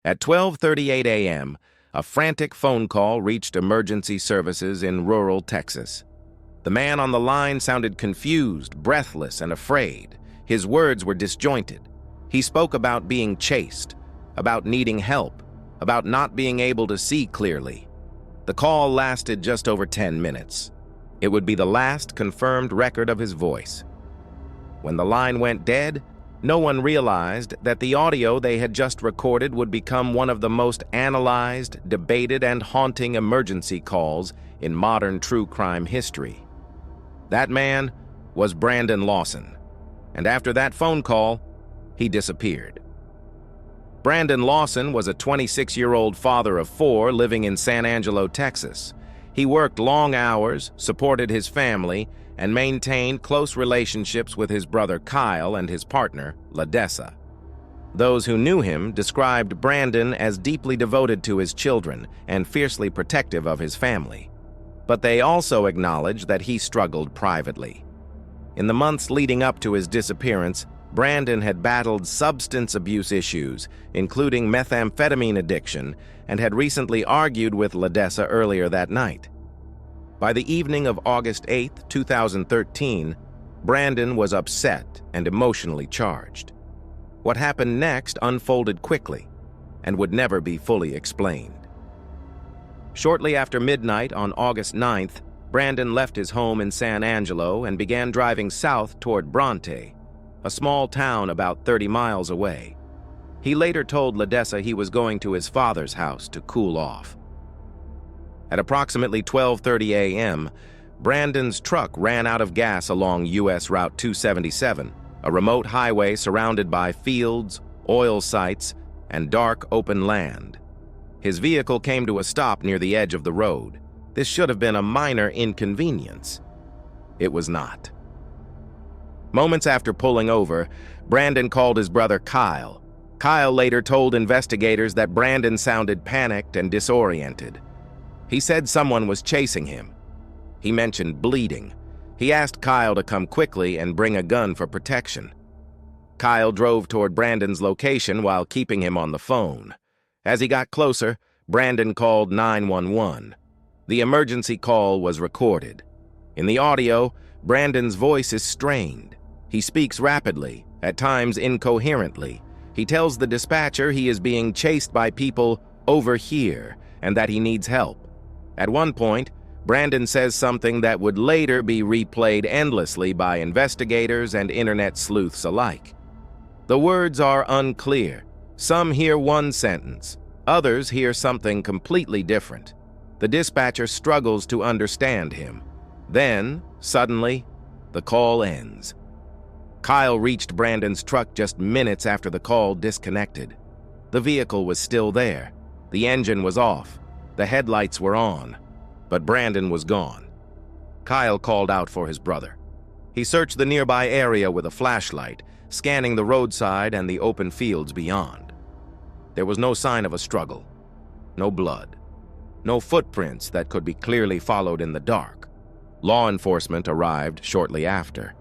At 12:38 a.m., a frantic phone call reached emergency services in rural Texas. The man on the line sounded confused, breathless, and afraid. His words were disjointed. He spoke about being chased, about needing help, about not being able to see clearly. The call lasted just over 10 minutes. It would be the last confirmed record of his voice. When the line went dead, no one realized that the audio they had just recorded would become one of the most analyzed, debated, and haunting emergency calls in modern true crime history. That man was Brandon Lawson, and after that phone call, he disappeared. Brandon Lawson was a 26-year-old father of 4 living in San Angelo, Texas. He worked long hours, supported his family, and maintained close relationships with his brother Kyle and his partner, Ladessa. Those who knew him described Brandon as deeply devoted to his children and fiercely protective of his family. But they also acknowledged that he struggled privately. In the months leading up to his disappearance, Brandon had battled substance abuse issues, including methamphetamine addiction, and had recently argued with Ladessa earlier that night. By the evening of August 8, 2013, Brandon was upset and emotionally charged. What happened next unfolded quickly and would never be fully explained. Shortly after midnight on August 9th, Brandon left his home in San Angelo and began driving south toward Bronte, a small town about 30 miles away. He later told Ladessa he was going to his father's house to cool off. At approximately 12:30 a.m., Brandon's truck ran out of gas along U.S. Route 277, a remote highway surrounded by fields, oil sites, and dark open land. His vehicle came to a stop near the edge of the road. This should have been a minor inconvenience. It was not. Moments after pulling over, Brandon called his brother Kyle. Kyle later told investigators that Brandon sounded panicked and disoriented. He said someone was chasing him. He mentioned bleeding. He asked Kyle to come quickly and bring a gun for protection. Kyle drove toward Brandon's location while keeping him on the phone. As he got closer, Brandon called 911. The emergency call was recorded. In the audio, Brandon's voice is strained. He speaks rapidly, at times incoherently. He tells the dispatcher he is being chased by people over here and that he needs help. At one point, Brandon says something that would later be replayed endlessly by investigators and internet sleuths alike. The words are unclear. Some hear one sentence, others hear something completely different. The dispatcher struggles to understand him. Then, suddenly, the call ends. Kyle reached Brandon's truck just minutes after the call disconnected. The vehicle was still there. The engine was off. The headlights were on. But Brandon was gone. Kyle called out for his brother. He searched the nearby area with a flashlight, scanning the roadside and the open fields beyond. There was no sign of a struggle. No blood. No footprints that could be clearly followed in the dark. Law enforcement arrived shortly after.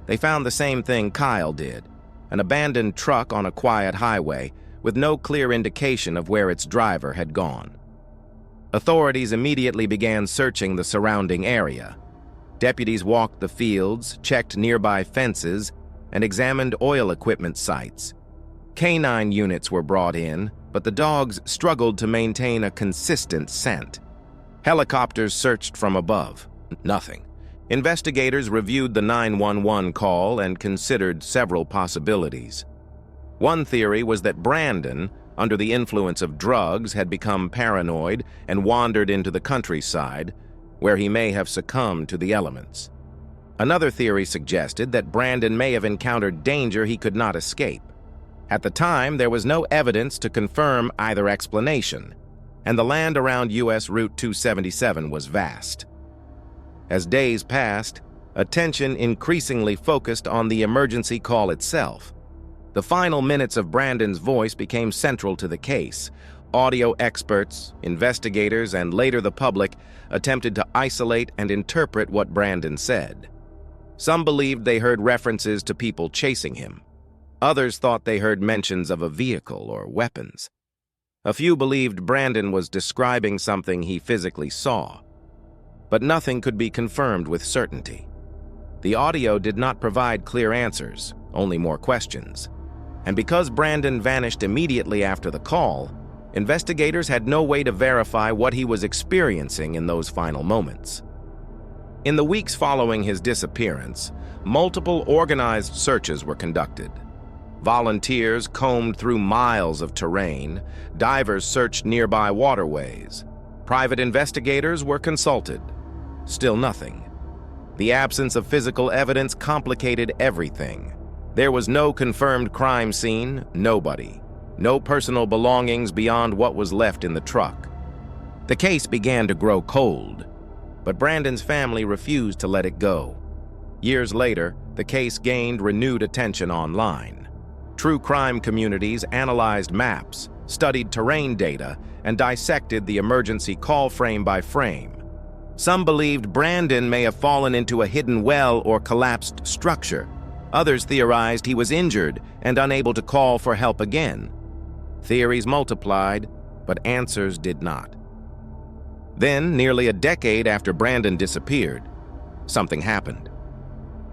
They found the same thing Kyle did, an abandoned truck on a quiet highway with no clear indication of where its driver had gone. Authorities immediately began searching the surrounding area. Deputies walked the fields, checked nearby fences, and examined oil equipment sites. Canine units were brought in, but the dogs struggled to maintain a consistent scent. Helicopters searched from above. Nothing. Investigators reviewed the 911 call and considered several possibilities. One theory was that Brandon, under the influence of drugs, had become paranoid and wandered into the countryside, where he may have succumbed to the elements. Another theory suggested that Brandon may have encountered danger he could not escape. At the time, there was no evidence to confirm either explanation, and the land around U.S. Route 277 was vast. As days passed, attention increasingly focused on the emergency call itself. The final minutes of Brandon's voice became central to the case. Audio experts, investigators, and later the public attempted to isolate and interpret what Brandon said. Some believed they heard references to people chasing him. Others thought they heard mentions of a vehicle or weapons. A few believed Brandon was describing something he physically saw, but nothing could be confirmed with certainty. The audio did not provide clear answers, only more questions. And because Brandon vanished immediately after the call, investigators had no way to verify what he was experiencing in those final moments. In the weeks following his disappearance, multiple organized searches were conducted. Volunteers combed through miles of terrain, divers searched nearby waterways, private investigators were consulted. Still nothing. The absence of physical evidence complicated everything. There was no confirmed crime scene, nobody. No personal belongings beyond what was left in the truck. The case began to grow cold, but Brandon's family refused to let it go. Years later, the case gained renewed attention online. True crime communities analyzed maps, studied terrain data, and dissected the emergency call frame by frame. Some believed Brandon may have fallen into a hidden well or collapsed structure. Others theorized he was injured and unable to call for help again. Theories multiplied, but answers did not. Then, nearly a decade after Brandon disappeared, something happened.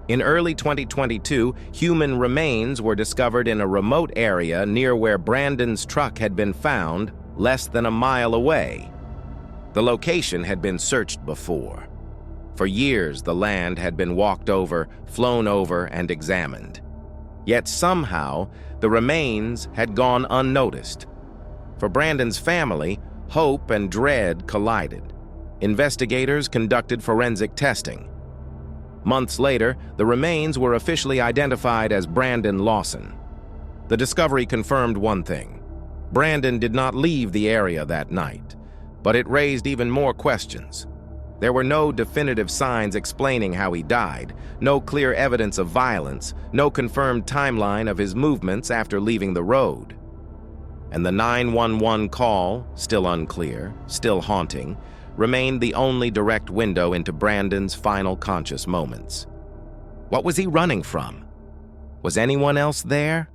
In early 2022, human remains were discovered in a remote area near where Brandon's truck had been found, less than a mile away. The location had been searched before. For years, the land had been walked over, flown over, and examined. Yet somehow, the remains had gone unnoticed. For Brandon's family, hope and dread collided. Investigators conducted forensic testing. Months later, the remains were officially identified as Brandon Lawson. The discovery confirmed one thing: Brandon did not leave the area that night, but it raised even more questions. There were no definitive signs explaining how he died, no clear evidence of violence, no confirmed timeline of his movements after leaving the road. And the 911 call, still unclear, still haunting, remained the only direct window into Brandon's final conscious moments. What was he running from? Was anyone else there?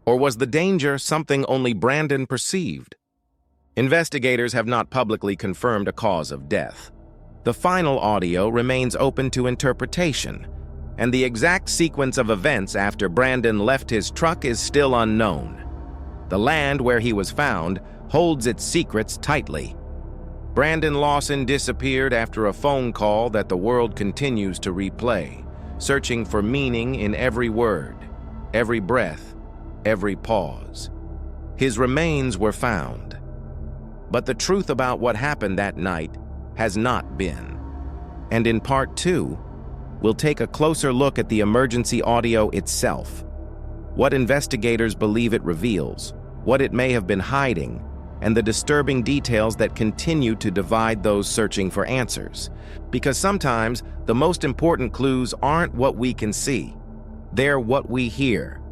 Or was the danger something only Brandon perceived? Investigators have not publicly confirmed a cause of death. The final audio remains open to interpretation, and the exact sequence of events after Brandon left his truck is still unknown. The land where he was found holds its secrets tightly. Brandon Lawson disappeared after a phone call that the world continues to replay, searching for meaning in every word, every breath, every pause. His remains were found, but the truth about what happened that night has not been. And in part 2, we'll take a closer look at the emergency audio itself, what investigators believe it reveals, what it may have been hiding, and the disturbing details that continue to divide those searching for answers. Because sometimes the most important clues aren't what we can see, they're what we hear.